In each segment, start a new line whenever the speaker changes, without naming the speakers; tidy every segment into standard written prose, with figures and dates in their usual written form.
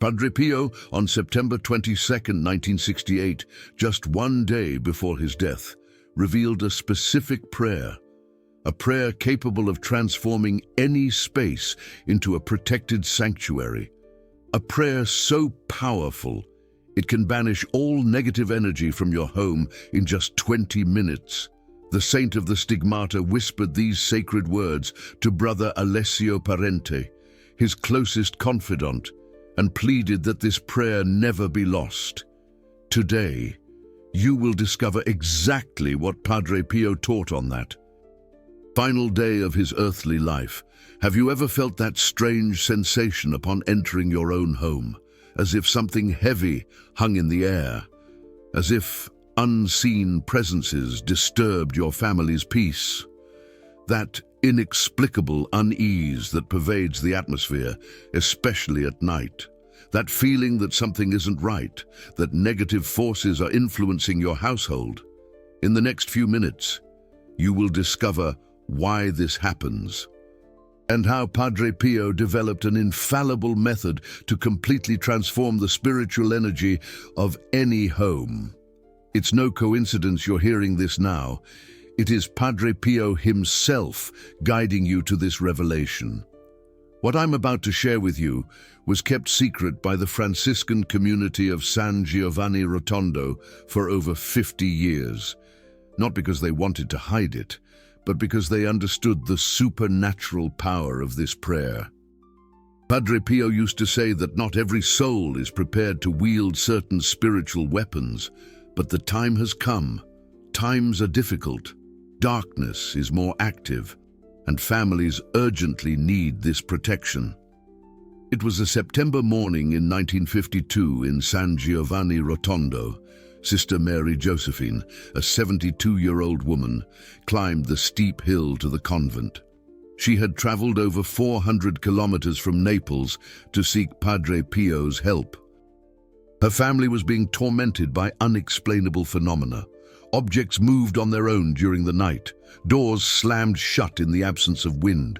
Padre Pio, on September 22, 1968, just one day before his death, revealed a specific prayer, a prayer capable of transforming any space into a protected sanctuary, a prayer so powerful it can banish all negative energy from your home in just 20 minutes. The saint of the stigmata whispered these sacred words to Brother Alessio Parente, his closest confidant, and pleaded that this prayer never be lost. Today, you will discover exactly what Padre Pio taught on that final day of his earthly life. Have you ever felt that strange sensation upon entering your own home, as if something heavy hung in the air, as if unseen presences disturbed your family's peace? That inexplicable unease that pervades the atmosphere, especially at night. That feeling that something isn't right, that negative forces are influencing your household. In the next few minutes, you will discover why this happens, and how Padre Pio developed an infallible method to completely transform the spiritual energy of any home. It's no coincidence you're hearing this now. It is Padre Pio himself guiding you to this revelation. What I'm about to share with you was kept secret by the Franciscan community of San Giovanni Rotondo for over 50 years, not because they wanted to hide it, but because they understood the supernatural power of this prayer. Padre Pio used to say that not every soul is prepared to wield certain spiritual weapons, but the time has come. Times are difficult, darkness is more active, and families urgently need this protection. It was a September morning in 1952 in San Giovanni Rotondo. Sister Mary Josephine, a 72-year-old woman, climbed the steep hill to the convent. She had traveled over 400 kilometers from Naples to seek Padre Pio's help. Her family was being tormented by unexplainable phenomena. Objects moved on their own during the night. Doors slammed shut in the absence of wind.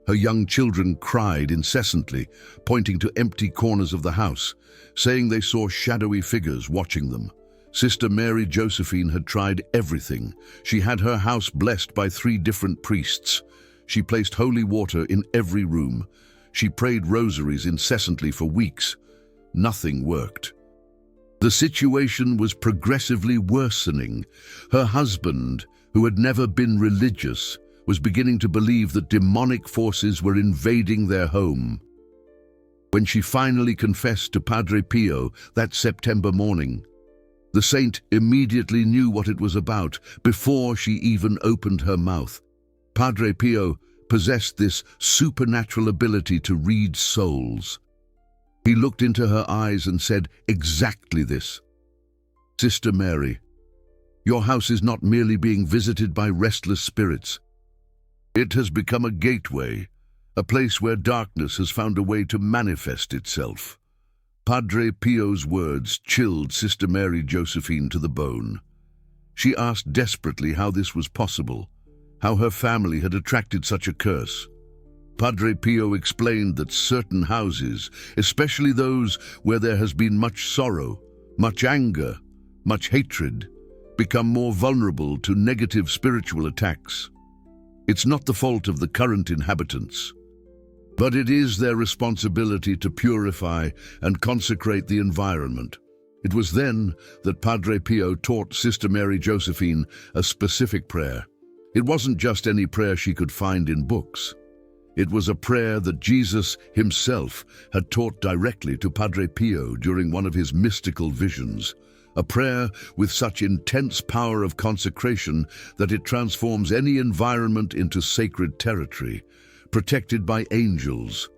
Her young children cried incessantly, pointing to empty corners of the house, saying they saw shadowy figures watching them. Sister Mary Josephine had tried everything. She had her house blessed by 3 different priests. She placed holy water in every room. She prayed rosaries incessantly for weeks. Nothing worked. The situation was progressively worsening. Her husband, who had never been religious, was beginning to believe that demonic forces were invading their home. When she finally confessed to Padre Pio that September morning, the saint immediately knew what it was about before she even opened her mouth. Padre Pio possessed this supernatural ability to read souls. He looked into her eyes and said exactly this. "Sister Mary, your house is not merely being visited by restless spirits. It has become a gateway, a place where darkness has found a way to manifest itself." Padre Pio's words chilled Sister Mary Josephine to the bone. She asked desperately how this was possible, how her family had attracted such a curse. Padre Pio explained that certain houses, especially those where there has been much sorrow, much anger, much hatred, become more vulnerable to negative spiritual attacks. It's not the fault of the current inhabitants, but it is their responsibility to purify and consecrate the environment. It was then that Padre Pio taught Sister Mary Josephine a specific prayer. It wasn't just any prayer she could find in books. It was a prayer that Jesus himself had taught directly to Padre Pio during one of his mystical visions. A prayer with such intense power of consecration that it transforms any environment into sacred territory, protected by angels.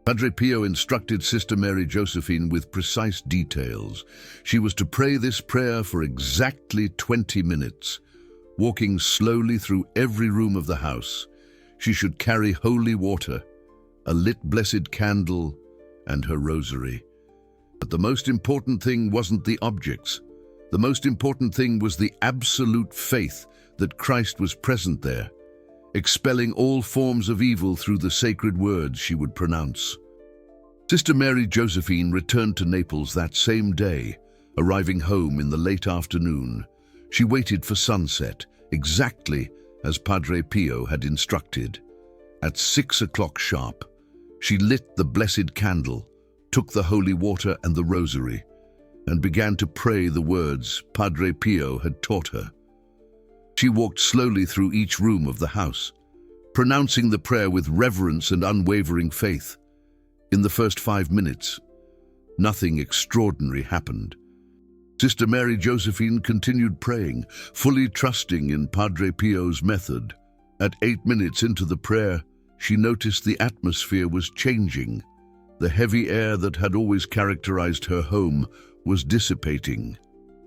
Padre Pio instructed Sister Mary Josephine with precise details. She was to pray this prayer for exactly 20 minutes, walking slowly through every room of the house. She should carry holy water, a lit blessed candle, and her rosary. But the most important thing wasn't the objects. The most important thing was the absolute faith that Christ was present there, expelling all forms of evil through the sacred words she would pronounce. Sister Mary Josephine returned to Naples that same day, arriving home in the late afternoon. She waited for sunset, exactly as Padre Pio had instructed. At 6 o'clock sharp, she lit the blessed candle, took the holy water and the rosary, and began to pray the words Padre Pio had taught her. She walked slowly through each room of the house, pronouncing the prayer with reverence and unwavering faith. In the first 5 minutes, nothing extraordinary happened. Sister Mary Josephine continued praying, fully trusting in Padre Pio's method. At 8 minutes into the prayer, she noticed the atmosphere was changing. The heavy air that had always characterized her home was dissipating.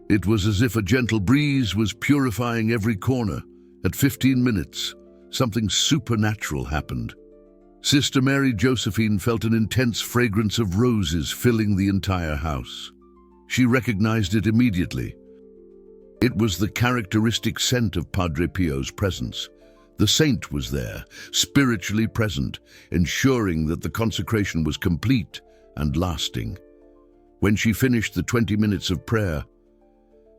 It was as if a gentle breeze was purifying every corner. At 15 minutes, something supernatural happened. Sister Mary Josephine felt an intense fragrance of roses filling the entire house. She recognized it immediately. It was the characteristic scent of Padre Pio's presence. The saint was there, spiritually present, ensuring that the consecration was complete and lasting. When she finished the 20 minutes of prayer,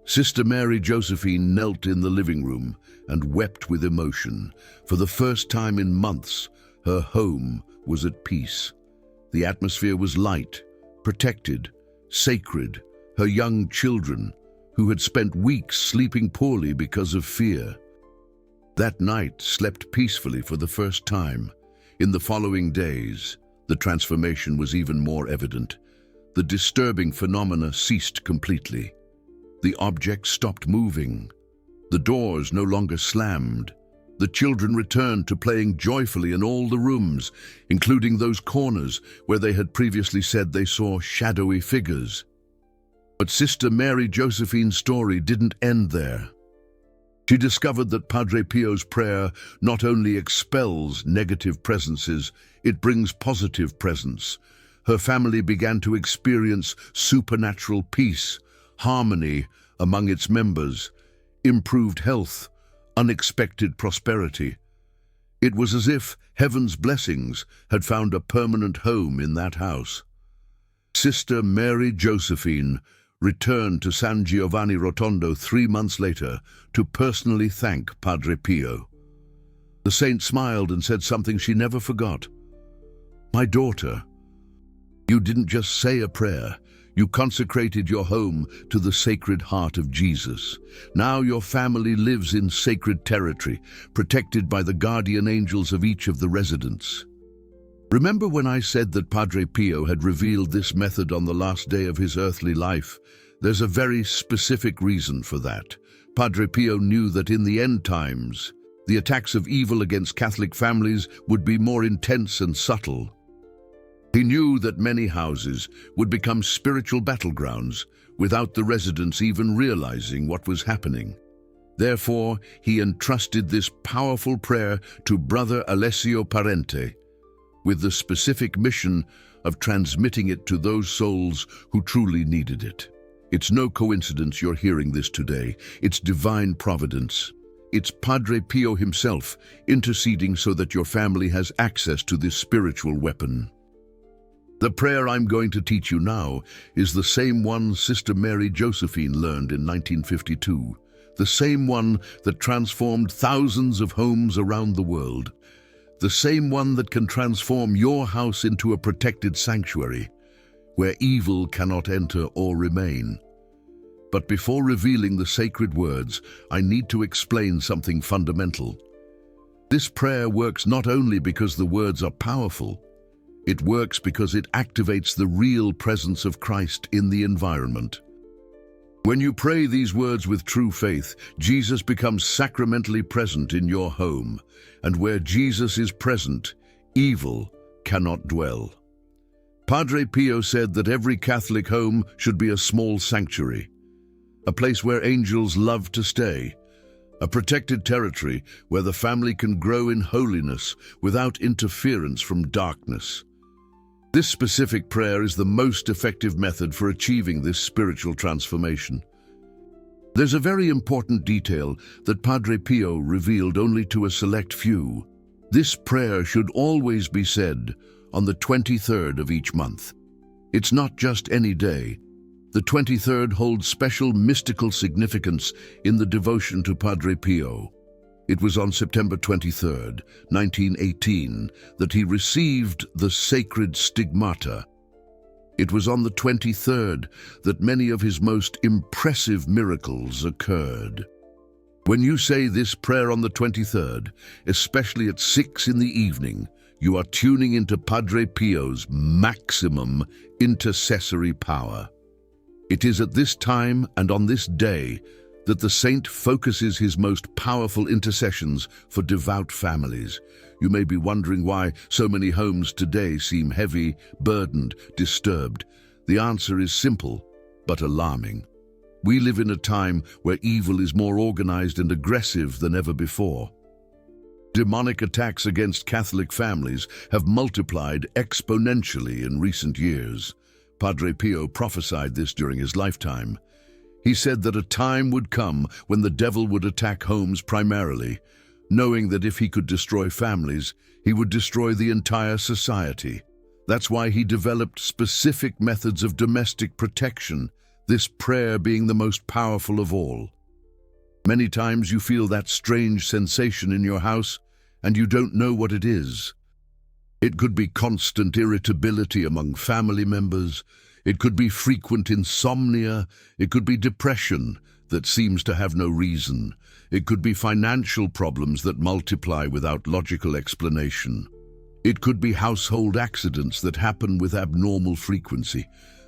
Sister Mary Josephine knelt in the living room and wept with emotion. For the first time in months, her home was at peace. The atmosphere was light, protected, sacred. Her young children, who had spent weeks sleeping poorly because of fear, that night slept peacefully for the first time. In the following days, the transformation was even more evident. The disturbing phenomena ceased completely. The objects stopped moving. The doors no longer slammed. The children returned to playing joyfully in all the rooms, including those corners where they had previously said they saw shadowy figures. But Sister Mary Josephine's story didn't end there. She discovered that Padre Pio's prayer not only expels negative presences, it brings positive presence. Her family began to experience supernatural peace, harmony among its members, improved health, unexpected prosperity. It was as if heaven's blessings had found a permanent home in that house. Sister Mary Josephine returned to San Giovanni Rotondo 3 months later to personally thank Padre Pio. The saint smiled and said something she never forgot. "My daughter, you didn't just say a prayer, you consecrated your home to the Sacred Heart of Jesus. Now your family lives in sacred territory, protected by the guardian angels of each of the residents." Remember when I said that Padre Pio had revealed this method on the last day of his earthly life? There's a very specific reason for that. Padre Pio knew that in the end times, the attacks of evil against Catholic families would be more intense and subtle. He knew that many houses would become spiritual battlegrounds without the residents even realizing what was happening. Therefore, he entrusted this powerful prayer to Brother Alessio Parente, with the specific mission of transmitting it to those souls who truly needed it. It's no coincidence you're hearing this today. It's divine providence. It's Padre Pio himself interceding so that your family has access to this spiritual weapon. The prayer I'm going to teach you now is the same one Sister Mary Josephine learned in 1952, the same one that transformed thousands of homes around the world. The same one that can transform your house into a protected sanctuary, where evil cannot enter or remain. But before revealing the sacred words, I need to explain something fundamental. This prayer works not only because the words are powerful, it works because it activates the real presence of Christ in the environment. When you pray these words with true faith, Jesus becomes sacramentally present in your home, and where Jesus is present, evil cannot dwell. Padre Pio said that every Catholic home should be a small sanctuary, a place where angels love to stay, a protected territory where the family can grow in holiness without interference from darkness. This specific prayer is the most effective method for achieving this spiritual transformation. There's a very important detail that Padre Pio revealed only to a select few. This prayer should always be said on the 23rd of each month. It's not just any day. The 23rd holds special mystical significance in the devotion to Padre Pio. It was on September 23rd, 1918, that he received the sacred stigmata. It was on the 23rd that many of his most impressive miracles occurred. When you say this prayer on the 23rd, especially at 6 in the evening, you are tuning into Padre Pio's maximum intercessory power. It is at this time and on this day that the saint focuses his most powerful intercessions for devout families. You may be wondering why so many homes today seem heavy, burdened, disturbed. The answer is simple, but alarming. We live in a time where evil is more organized and aggressive than ever before. Demonic attacks against Catholic families have multiplied exponentially in recent years. Padre Pio prophesied this during his lifetime. He said that a time would come when the devil would attack homes primarily, knowing that if he could destroy families, he would destroy the entire society. That's why he developed specific methods of domestic protection, this prayer being the most powerful of all. Many times you feel that strange sensation in your house and you don't know what it is. It could be constant irritability among family members. It could be frequent insomnia. It could be depression that seems to have no reason. It could be financial problems that multiply without logical explanation. It could be household accidents that happen with abnormal frequency.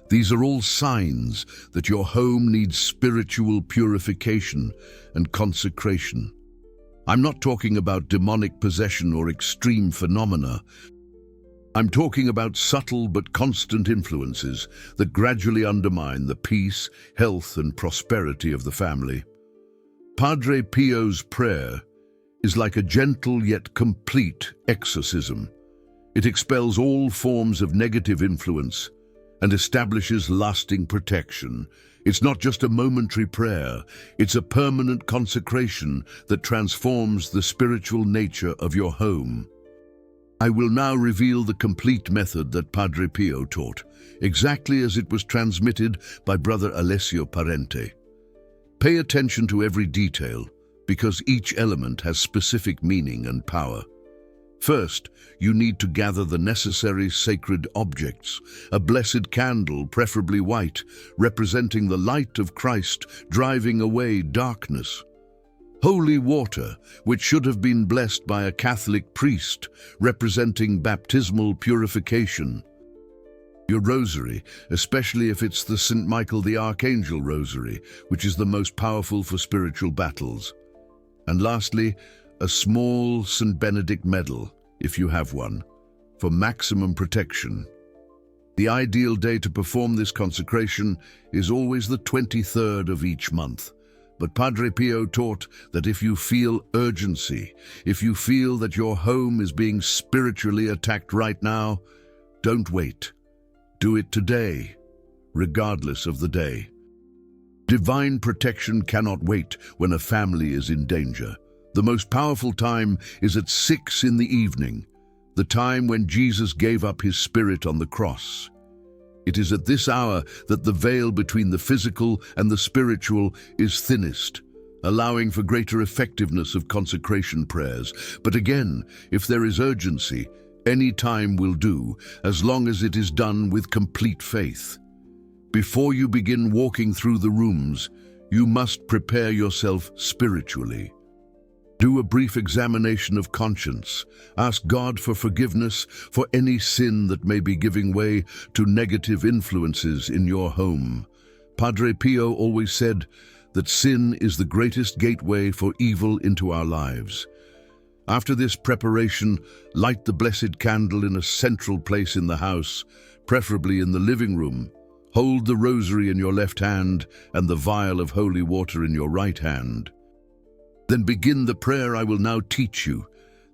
These are all signs that your home needs spiritual purification and consecration. I'm not talking about demonic possession or extreme phenomena. I'm talking about subtle but constant influences that gradually undermine the peace, health, and prosperity of the family. Padre Pio's prayer is like a gentle yet complete exorcism. It expels all forms of negative influence and establishes lasting protection. It's not just a momentary prayer, it's a permanent consecration that transforms the spiritual nature of your home. I will now reveal the complete method that Padre Pio taught, exactly as it was transmitted by Brother Alessio Parente. Pay attention to every detail, because each element has specific meaning and power. First, you need to gather the necessary sacred objects, a blessed candle, preferably white, representing the light of Christ driving away darkness. Holy water, which should have been blessed by a Catholic priest, representing baptismal purification. Your rosary, especially if it's the St. Michael the Archangel rosary, which is the most powerful for spiritual battles. And lastly, a small St. Benedict medal, if you have one, for maximum protection. The ideal day to perform this consecration is always the 23rd of each month. But Padre Pio taught that if you feel urgency, if you feel that your home is being spiritually attacked right now, don't wait. Do it today, regardless of the day. Divine protection cannot wait when a family is in danger. The most powerful time is at 6 in the evening, the time when Jesus gave up his spirit on the cross. It is at this hour that the veil between the physical and the spiritual is thinnest, allowing for greater effectiveness of consecration prayers. But again, if there is urgency, any time will do, as long as it is done with complete faith. Before you begin walking through the rooms, you must prepare yourself spiritually. Do a brief examination of conscience. Ask God for forgiveness for any sin that may be giving way to negative influences in your home. Padre Pio always said that sin is the greatest gateway for evil into our lives. After this preparation, light the blessed candle in a central place in the house, preferably in the living room. Hold the rosary in your left hand and the vial of holy water in your right hand. Then begin the prayer I will now teach you,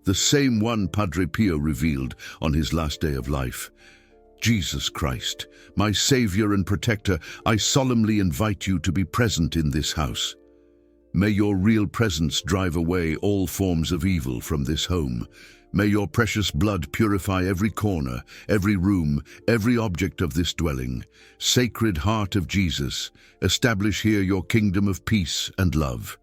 the same one Padre Pio revealed on his last day of life. Jesus Christ, my Savior and Protector, I solemnly invite you to be present in this house. May your real presence drive away all forms of evil from this home. May your precious blood purify every corner, every room, every object of this dwelling. Sacred Heart of Jesus, establish here your kingdom of peace and love.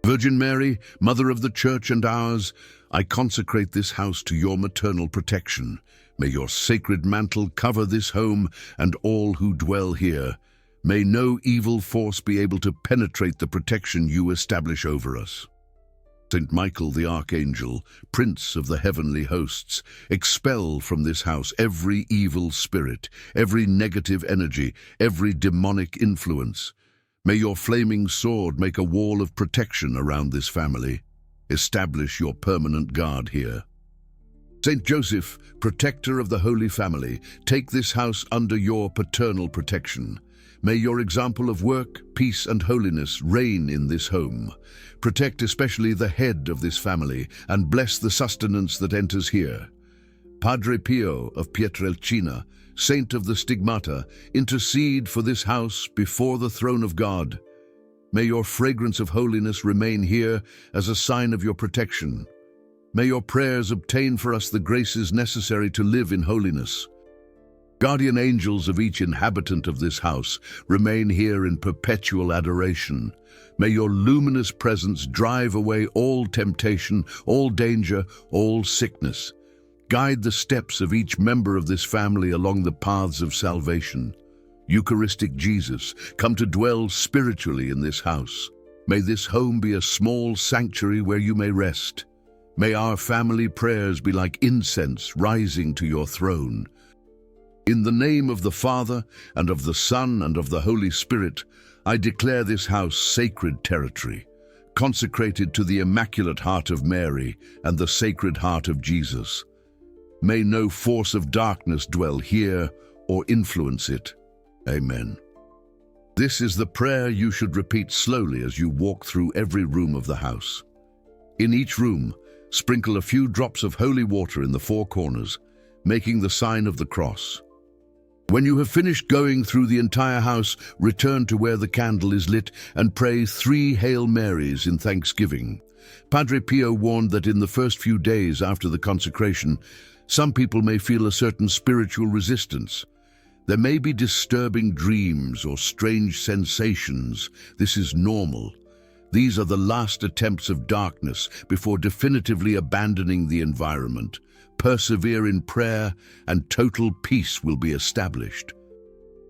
Virgin Mary, Mother of the Church and ours, I consecrate this house to your maternal protection. May your sacred mantle cover this home and all who dwell here. May no evil force be able to penetrate the protection you establish over us. Saint Michael the Archangel, Prince of the heavenly hosts, expel from this house every evil spirit, every negative energy, every demonic influence. May your flaming sword make a wall of protection around this family. Establish your permanent guard here. Saint Joseph, protector of the Holy Family, take this house under your paternal protection. May your example of work, peace and holiness reign in this home. Protect especially the head of this family and bless the sustenance that enters here. Padre Pio of Pietrelcina, Saint of the Stigmata, intercede for this house before the throne of God. May your fragrance of holiness remain here as a sign of your protection. May your prayers obtain for us the graces necessary to live in holiness. Guardian angels of each inhabitant of this house remain here in perpetual adoration. May your luminous presence drive away all temptation, all danger, all sickness. Guide the steps of each member of this family along the paths of salvation. Eucharistic Jesus, come to dwell spiritually in this house. May this home be a small sanctuary where you may rest. May our family prayers be like incense rising to your throne. In the name of the Father, and of the Son, and of the Holy Spirit, I declare this house sacred territory, consecrated to the Immaculate Heart of Mary and the Sacred Heart of Jesus. May no force of darkness dwell here or influence it. Amen. This is the prayer you should repeat slowly as you walk through every room of the house. In each room, sprinkle a few drops of holy water in the four corners, making the sign of the cross. When you have finished going through the entire house, return to where the candle is lit and pray 3 Hail Marys in thanksgiving. Padre Pio warned that in the first few days after the consecration, some people may feel a certain spiritual resistance. There may be disturbing dreams or strange sensations. This is normal. These are the last attempts of darkness before definitively abandoning the environment. Persevere in prayer and total peace will be established.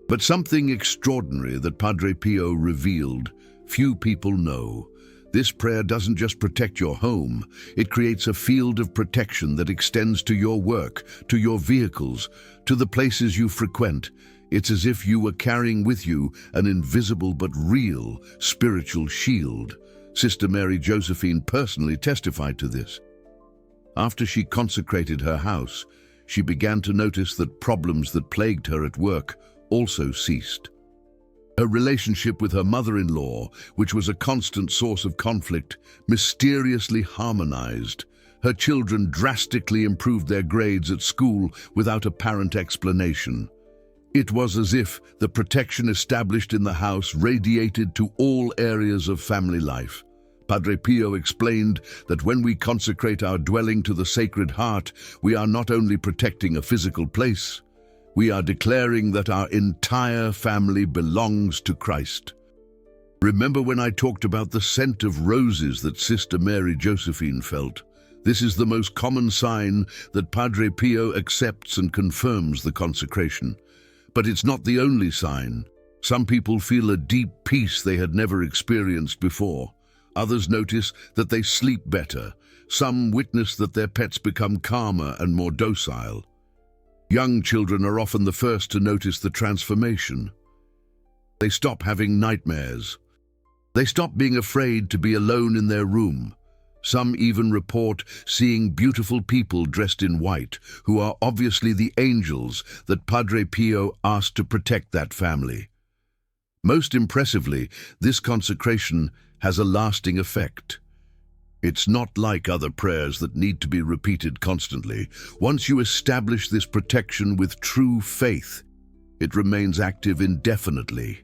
But something extraordinary that Padre Pio revealed, few people know. This prayer doesn't just protect your home, it creates a field of protection that extends to your work, to your vehicles, to the places you frequent. It's as if you were carrying with you an invisible but real spiritual shield. Sister Mary Josephine personally testified to this. After she consecrated her house, she began to notice that problems that plagued her at work also ceased. Her relationship with her mother-in-law, which was a constant source of conflict, mysteriously harmonized. Her children drastically improved their grades at school without apparent explanation. It was as if the protection established in the house radiated to all areas of family life. Padre Pio explained that when we consecrate our dwelling to the Sacred Heart, we are not only protecting a physical place, we are declaring that our entire family belongs to Christ. Remember when I talked about the scent of roses that Sister Mary Josephine felt? This is the most common sign that Padre Pio accepts and confirms the consecration. But it's not the only sign. Some people feel a deep peace they had never experienced before. Others notice that they sleep better. Some witness that their pets become calmer and more docile. Young children are often the first to notice the transformation. They stop having nightmares. They stop being afraid to be alone in their room. Some even report seeing beautiful people dressed in white, who are obviously the angels that Padre Pio asked to protect that family. Most impressively, this consecration has a lasting effect. It's not like other prayers that need to be repeated constantly. Once you establish this protection with true faith, it remains active indefinitely.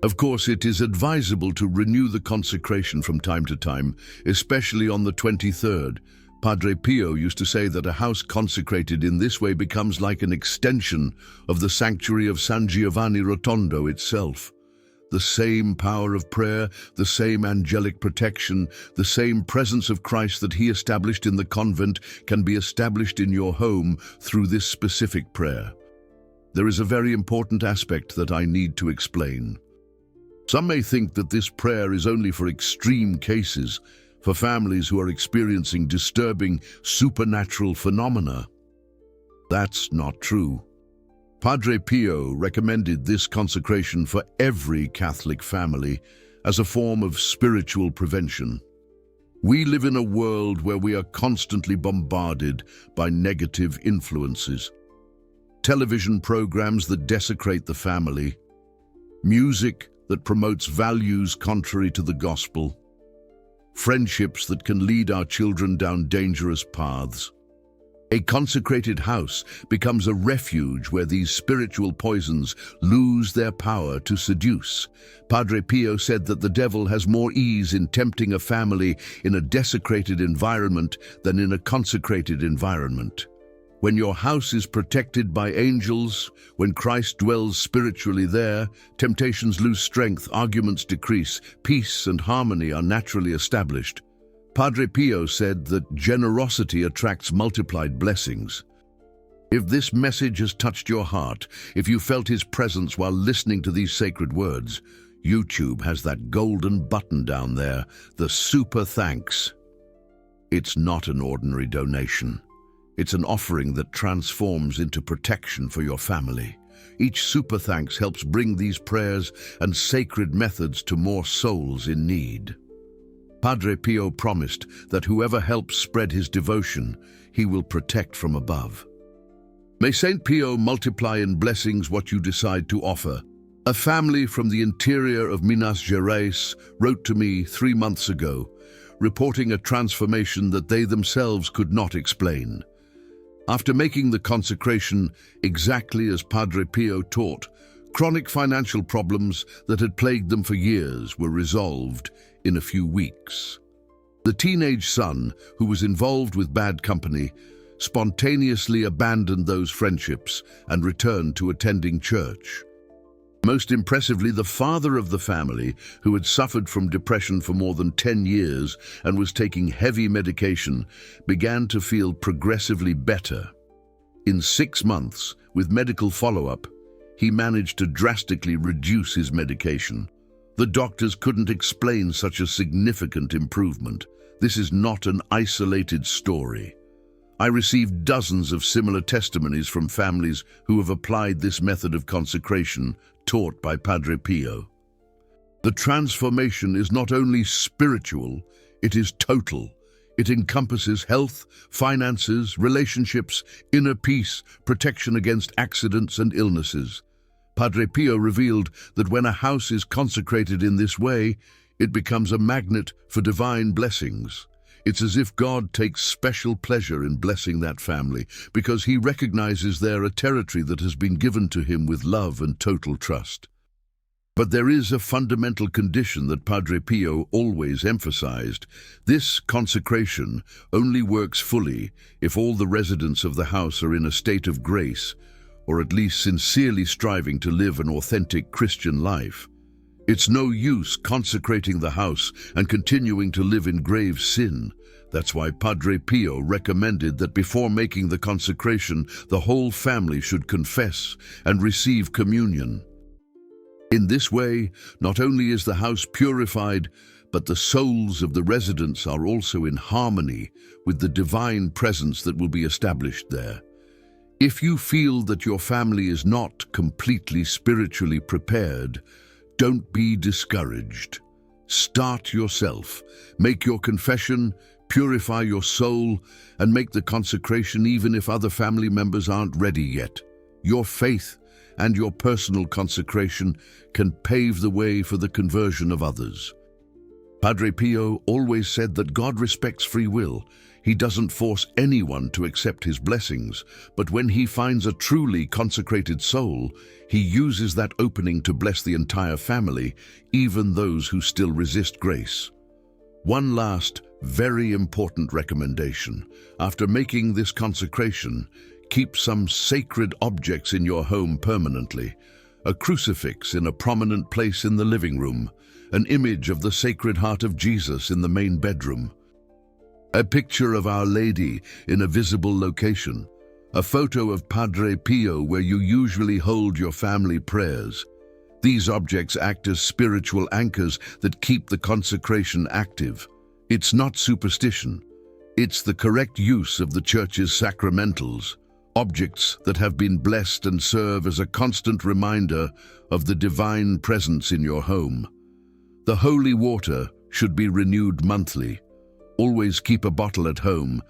Of course, it is advisable to renew the consecration from time to time, especially on the 23rd. Padre Pio used to say that a house consecrated in this way becomes like an extension of the sanctuary of San Giovanni Rotondo itself. The same power of prayer, the same angelic protection, the same presence of Christ that he established in the convent can be established in your home through this specific prayer. There is a very important aspect that I need to explain. Some may think that this prayer is only for extreme cases, for families who are experiencing disturbing supernatural phenomena. That's not true. Padre Pio recommended this consecration for every Catholic family as a form of spiritual prevention. We live in a world where we are constantly bombarded by negative influences. Television programs that desecrate the family, music that promotes values contrary to the gospel, friendships that can lead our children down dangerous paths. A consecrated house becomes a refuge where these spiritual poisons lose their power to seduce. Padre Pio said that the devil has more ease in tempting a family in a desecrated environment than in a consecrated environment. When your house is protected by angels, when Christ dwells spiritually there, temptations lose strength, arguments decrease, peace and harmony are naturally established. Padre Pio said that generosity attracts multiplied blessings. If this message has touched your heart, if you felt his presence while listening to these sacred words, YouTube has that golden button down there, the super thanks. It's not an ordinary donation. It's an offering that transforms into protection for your family. Each super thanks helps bring these prayers and sacred methods to more souls in need. Padre Pio promised that whoever helps spread his devotion, he will protect from above. May Saint Pio multiply in blessings what you decide to offer. A family from the interior of Minas Gerais wrote to me 3 months ago, reporting a transformation that they themselves could not explain. After making the consecration exactly as Padre Pio taught, chronic financial problems that had plagued them for years were resolved in a few weeks. The teenage son, who was involved with bad company, spontaneously abandoned those friendships and returned to attending church. Most impressively, the father of the family, who had suffered from depression for more than 10 years and was taking heavy medication, began to feel progressively better. In 6 months, with medical follow-up, he managed to drastically reduce his medication. The doctors couldn't explain such a significant improvement. This is not an isolated story. I received dozens of similar testimonies from families who have applied this method of consecration taught by Padre Pio. The transformation is not only spiritual, it is total. It encompasses health, finances, relationships, inner peace, protection against accidents and illnesses. Padre Pio revealed that when a house is consecrated in this way, it becomes a magnet for divine blessings. It's as if God takes special pleasure in blessing that family because he recognizes they're a territory that has been given to him with love and total trust. But there is a fundamental condition that Padre Pio always emphasized. This consecration only works fully if all the residents of the house are in a state of grace, or at least sincerely striving to live an authentic Christian life. It's no use consecrating the house and continuing to live in grave sin. That's why Padre Pio recommended that before making the consecration, the whole family should confess and receive communion. In this way, not only is the house purified, but the souls of the residents are also in harmony with the divine presence that will be established there. If you feel that your family is not completely spiritually prepared, don't be discouraged. Start yourself. Make your confession, purify your soul, and make the consecration even if other family members aren't ready yet. Your faith and your personal consecration can pave the way for the conversion of others. Padre Pio always said that God respects free will. He doesn't force anyone to accept his blessings, but when he finds a truly consecrated soul, he uses that opening to bless the entire family, even those who still resist grace. One last, Very important recommendation. After making this consecration, keep some sacred objects in your home permanently. A crucifix in a prominent place in the living room, an image of the Sacred Heart of Jesus in the main bedroom, a picture of Our Lady in a visible location, a photo of Padre Pio where you usually hold your family prayers. These objects act as spiritual anchors that keep the consecration active. It's not superstition. It's the correct use of the Church's sacramentals, objects that have been blessed and serve as a constant reminder of the divine presence in your home. The holy water should be renewed monthly. Always keep a bottle at home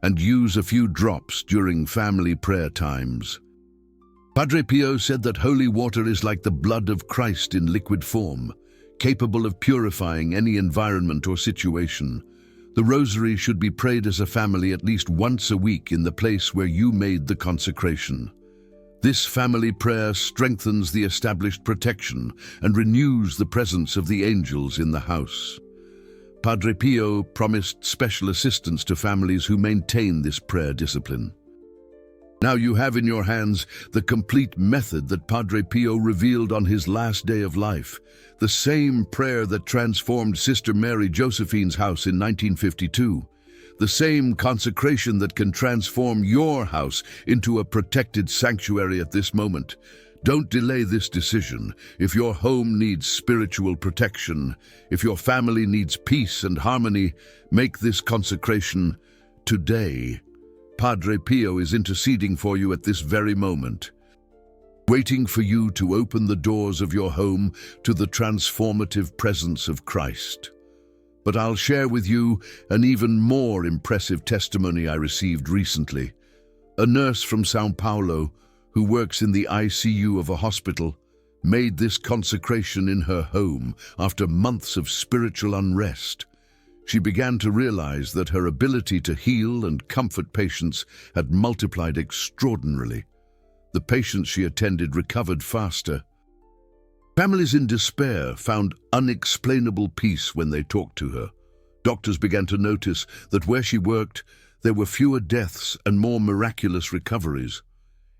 and use a few drops during family prayer times. Padre Pio said that holy water is like the blood of Christ in liquid form, capable of purifying any environment or situation. The rosary should be prayed as a family at least once a week in the place where you made the consecration. This family prayer strengthens the established protection and renews the presence of the angels in the house. Padre Pio promised special assistance to families who maintain this prayer discipline. Now you have in your hands the complete method that Padre Pio revealed on his last day of life, the same prayer that transformed Sister Mary Josephine's house in 1952, the same consecration that can transform your house into a protected sanctuary at this moment. Don't delay this decision. If your home needs spiritual protection, if your family needs peace and harmony, make this consecration today. Padre Pio is interceding for you at this very moment, waiting for you to open the doors of your home to the transformative presence of Christ. But I'll share with you an even more impressive testimony I received recently. A nurse from São Paulo, who works in the ICU of a hospital, made this consecration in her home after months of spiritual unrest. She began to realize that her ability to heal and comfort patients had multiplied extraordinarily. The patients she attended recovered faster. Families in despair found unexplainable peace when they talked to her. Doctors began to notice that where she worked, there were fewer deaths and more miraculous recoveries.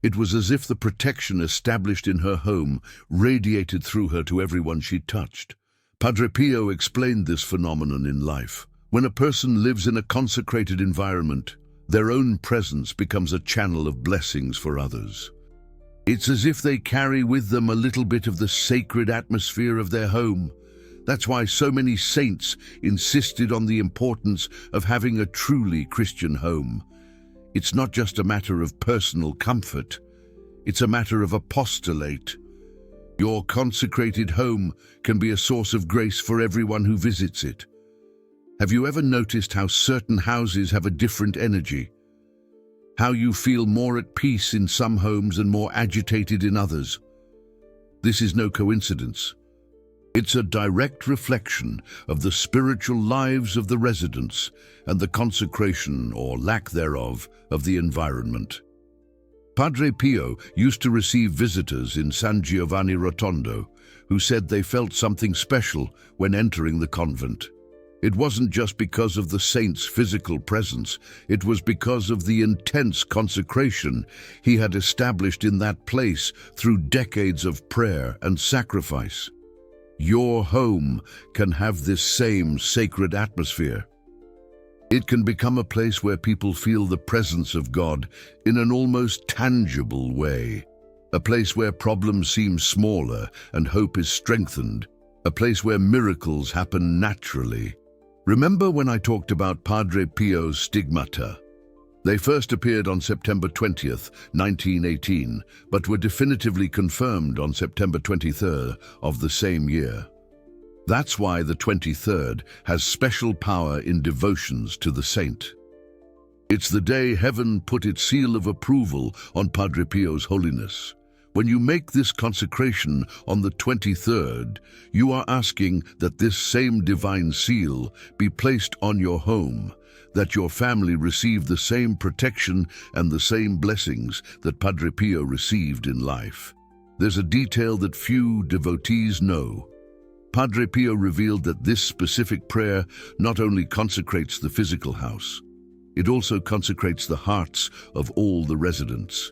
It was as if the protection established in her home radiated through her to everyone she touched. Padre Pio explained this phenomenon in life. When a person lives in a consecrated environment, their own presence becomes a channel of blessings for others. It's as if they carry with them a little bit of the sacred atmosphere of their home. That's why so many saints insisted on the importance of having a truly Christian home. It's not just a matter of personal comfort, it's a matter of apostolate. Your consecrated home can be a source of grace for everyone who visits it. Have you ever noticed how certain houses have a different energy? How you feel more at peace in some homes and more agitated in others? This is no coincidence. It's a direct reflection of the spiritual lives of the residents and the consecration, or lack thereof, of the environment. Padre Pio used to receive visitors in San Giovanni Rotondo who said they felt something special when entering the convent. It wasn't just because of the saint's physical presence, it was because of the intense consecration he had established in that place through decades of prayer and sacrifice. Your home can have this same sacred atmosphere. It can become a place where people feel the presence of God in an almost tangible way. A place where problems seem smaller and hope is strengthened. A place where miracles happen naturally. Remember when I talked about Padre Pio's stigmata? They first appeared on September 20th, 1918, but were definitively confirmed on September 23rd of the same year. That's why the 23rd has special power in devotions to the saint. It's the day heaven put its seal of approval on Padre Pio's holiness. When you make this consecration on the 23rd, you are asking that this same divine seal be placed on your home, that your family receive the same protection and the same blessings that Padre Pio received in life. There's a detail that few devotees know. Padre Pio revealed that this specific prayer not only consecrates the physical house, it also consecrates the hearts of all the residents.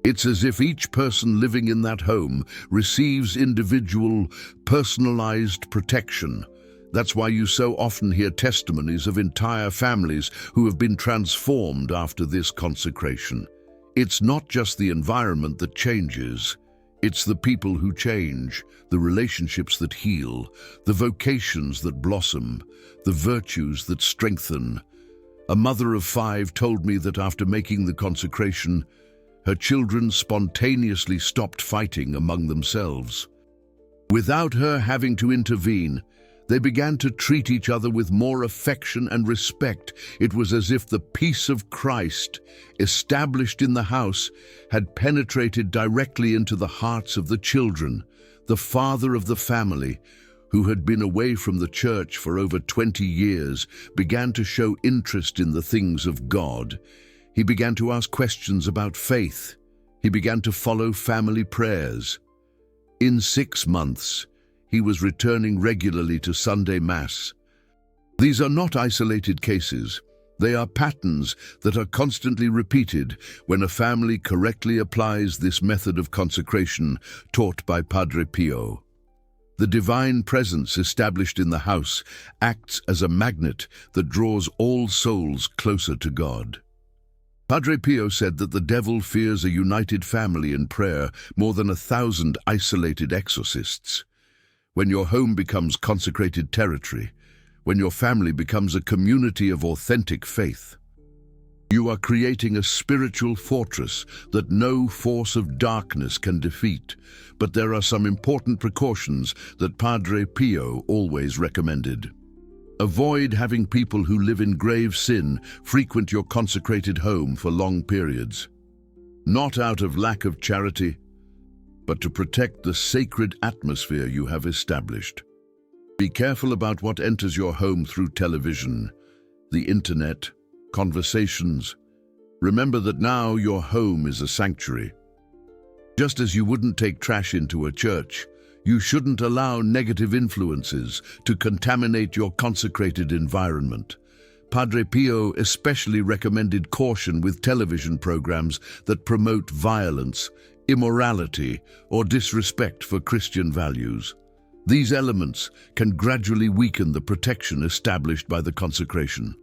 It's as if each person living in that home receives individual, personalized protection. That's why you so often hear testimonies of entire families who have been transformed after this consecration. It's not just the environment that changes. It's the people who change, the relationships that heal, the vocations that blossom, the virtues that strengthen. A mother of 5 told me that after making the consecration, her children spontaneously stopped fighting among themselves. Without her having to intervene, they began to treat each other with more affection and respect. It was as if the peace of Christ, established in the house, had penetrated directly into the hearts of the children. The father of the family, who had been away from the church for over 20 years, began to show interest in the things of God. He began to ask questions about faith. He began to follow family prayers. In 6 months, he was returning regularly to Sunday Mass. These are not isolated cases. They are patterns that are constantly repeated when a family correctly applies this method of consecration taught by Padre Pio. The divine presence established in the house acts as a magnet that draws all souls closer to God. Padre Pio said that the devil fears a united family in prayer more than 1,000 isolated exorcists. When your home becomes consecrated territory, when your family becomes a community of authentic faith, you are creating a spiritual fortress that no force of darkness can defeat. But there are some important precautions that Padre Pio always recommended. Avoid having people who live in grave sin frequent your consecrated home for long periods. Not out of lack of charity, but to protect the sacred atmosphere you have established. Be careful about what enters your home through television, the internet, conversations. Remember that now your home is a sanctuary. Just as you wouldn't take trash into a church, you shouldn't allow negative influences to contaminate your consecrated environment. Padre Pio especially recommended caution with television programs that promote violence, immorality, or disrespect for Christian values. These elements can gradually weaken the protection established by the consecration.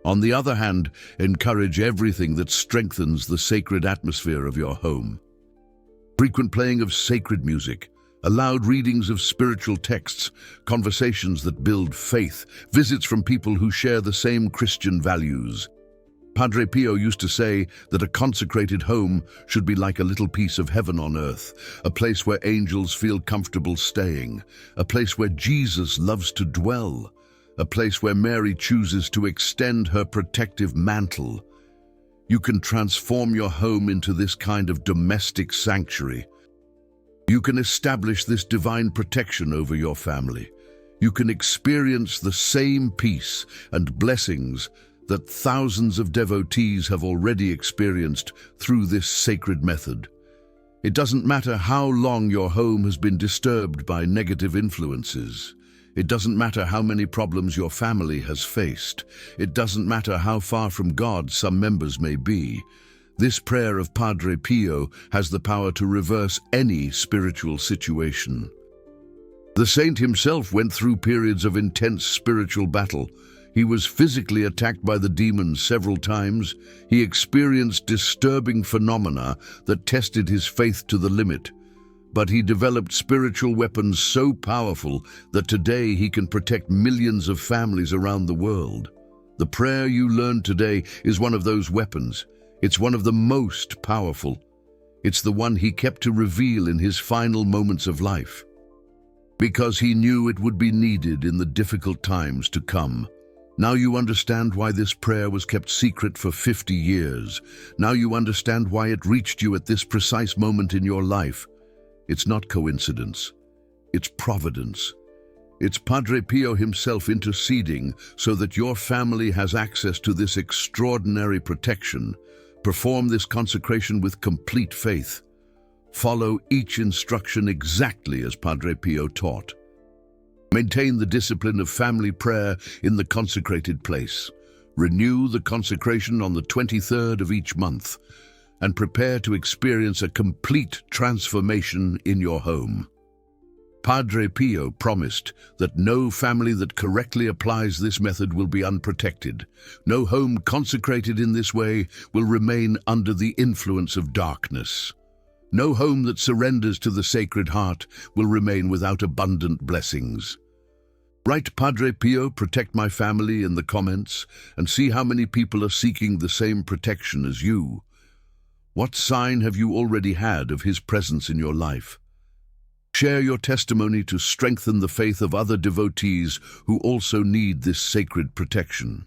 On the other hand, encourage everything that strengthens the sacred atmosphere of your home. Frequent playing of sacred music, allowed readings of spiritual texts, conversations that build faith, visits from people who share the same Christian values. Padre Pio used to say that a consecrated home should be like a little piece of heaven on earth, a place where angels feel comfortable staying, a place where Jesus loves to dwell, a place where Mary chooses to extend her protective mantle. You can transform your home into this kind of domestic sanctuary. You can establish this divine protection over your family. You can experience the same peace and blessings that thousands of devotees have already experienced through this sacred method. It doesn't matter how long your home has been disturbed by negative influences. It doesn't matter how many problems your family has faced. It doesn't matter how far from God some members may be. This prayer of Padre Pio has the power to reverse any spiritual situation. The saint himself went through periods of intense spiritual battle. He was physically attacked by the demons several times. He experienced disturbing phenomena that tested his faith to the limit. But he developed spiritual weapons so powerful that today he can protect millions of families around the world. The prayer you learned today is one of those weapons. It's one of the most powerful. It's the one he kept to reveal in his final moments of life, because he knew it would be needed in the difficult times to come. Now you understand why this prayer was kept secret for 50 years. Now you understand why it reached you at this precise moment in your life. It's not coincidence. It's providence. It's Padre Pio himself interceding so that your family has access to this extraordinary protection. Perform this consecration with complete faith. Follow each instruction exactly as Padre Pio taught. Maintain the discipline of family prayer in the consecrated place. Renew the consecration on the 23rd of each month, and prepare to experience a complete transformation in your home. Padre Pio promised that no family that correctly applies this method will be unprotected. No home consecrated in this way will remain under the influence of darkness. No home that surrenders to the Sacred Heart will remain without abundant blessings. Write Padre Pio, protect my family in the comments, and see how many people are seeking the same protection as you. What sign have you already had of his presence in your life? Share your testimony to strengthen the faith of other devotees who also need this sacred protection.